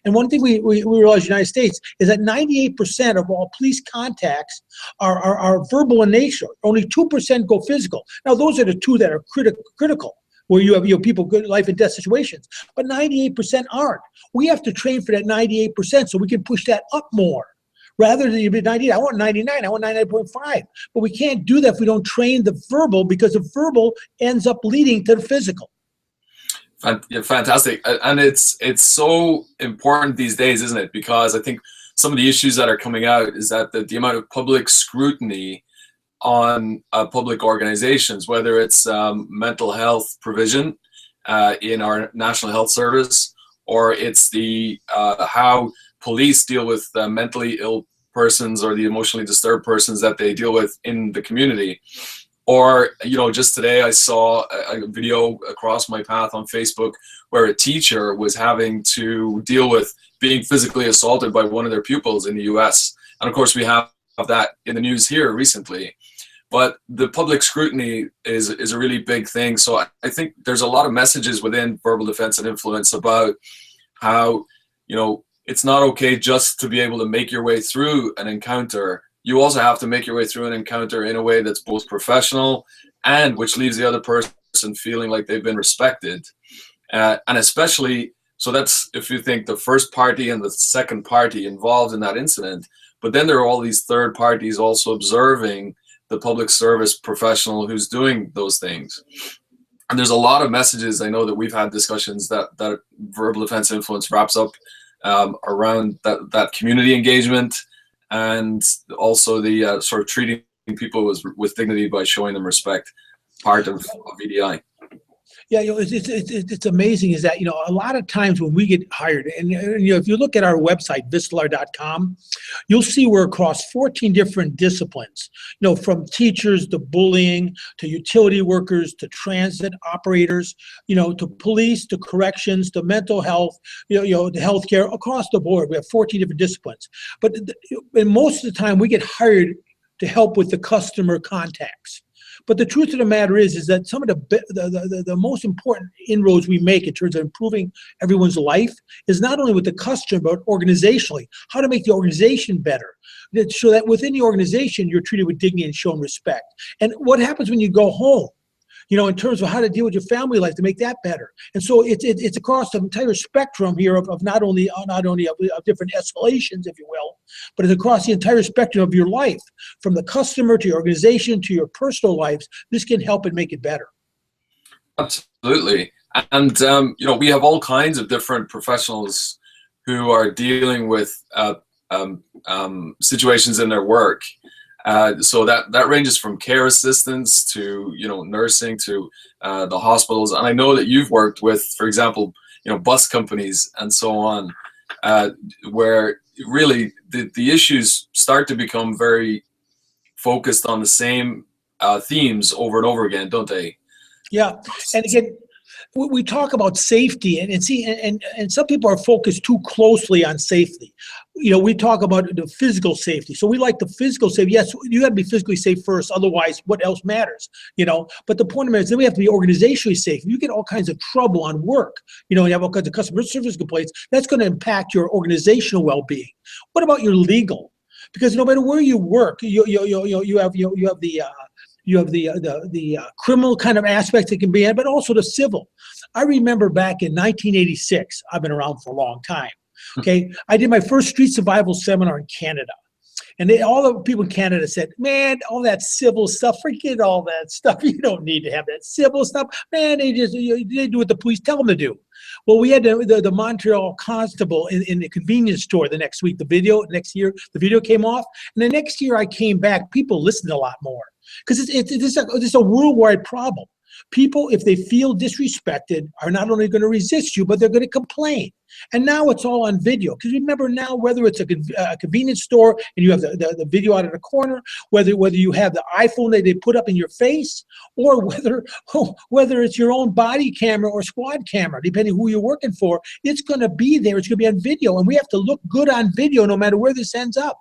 And one thing we realize in the United States is that 98% of all police contacts are verbal in nature. Only 2% go physical. Now, those are the two that are critical, where you have people good life and death situations. But 98% aren't. We have to train for that 98% so we can push that up more. Rather than 98, I want 99, I want 99.5. But we can't do that if we don't train the verbal, because the verbal ends up leading to the physical. Yeah, fantastic. And it's so important these days, isn't it? Because I think some of the issues that are coming out is that the amount of public scrutiny on public organizations, whether it's mental health provision in our National Health Service, or it's the how police deal with mentally ill persons or the emotionally disturbed persons that they deal with in the community. Or, just today I saw a video across my path on Facebook where a teacher was having to deal with being physically assaulted by one of their pupils in the US. And of course we have that in the news here recently. But the public scrutiny is a really big thing. So I think there's a lot of messages within verbal defense and influence about how, it's not okay just to be able to make your way through an encounter. You also have to make your way through an encounter in a way that's both professional and which leaves the other person feeling like they've been respected. And especially, so that's if you think the first party and the second party involved in that incident, but then there are all these third parties also observing the public service professional who's doing those things. And there's a lot of messages, I know that we've had discussions that verbal defense influence wraps up around that community engagement, and also the sort of treating people with dignity by showing them respect, part of EDI. Yeah, it's amazing is that, a lot of times when we get hired, and if you look at our website, Vistelar.com, you'll see we're across 14 different disciplines, from teachers to bullying, to utility workers, to transit operators, to police, to corrections, to mental health, to healthcare, across the board. We have 14 different disciplines. But and most of the time we get hired to help with the customer contacts. But the truth of the matter is that some of the most important inroads we make in terms of improving everyone's life is not only with the customer, but organizationally, how to make the organization better, so that within the organization, you're treated with dignity and shown respect. And what happens when you go home, in terms of how to deal with your family life to make that better. And so it's across the entire spectrum here of not only of different escalations, if you will, but it's across the entire spectrum of your life, from the customer to your organization to your personal lives. This can help and make it better. Absolutely. And, we have all kinds of different professionals who are dealing with situations in their work. So that ranges from care assistants to nursing to the hospitals, and I know that you've worked with, for example, bus companies and so on, where really the issues start to become very focused on the same themes over and over again, don't they? Yeah, and again, we talk about safety, and some people are focused too closely on safety. We talk about the physical safety. So we like the physical safety. Yes, you got to be physically safe first. Otherwise, what else matters? But the point of it is that we have to be organizationally safe. You get all kinds of trouble on work. You have all kinds of customer service complaints. That's going to impact your organizational well-being. What about your legal? Because no matter where you work, you have the criminal kind of aspects that can be in, but also the civil. I remember back in 1986, I've been around for a long time, okay? I did my first street survival seminar in Canada. And all the people in Canada said, man, all that civil stuff, forget all that stuff. You don't need to have that civil stuff. Man, they do what the police tell them to do. Well, we had the Montreal constable in the convenience store the next week. Next year, the video came off. And the next year I came back, people listened a lot more. Because it's a worldwide problem. People, if they feel disrespected, are not only going to resist you, but they're going to complain. And now it's all on video. Because remember now, whether it's a convenience store and you have the video out of the corner, whether you have the iPhone that they put up in your face, or whether it's your own body camera or squad camera, depending who you're working for, it's going to be there. It's going to be on video. And we have to look good on video no matter where this ends up.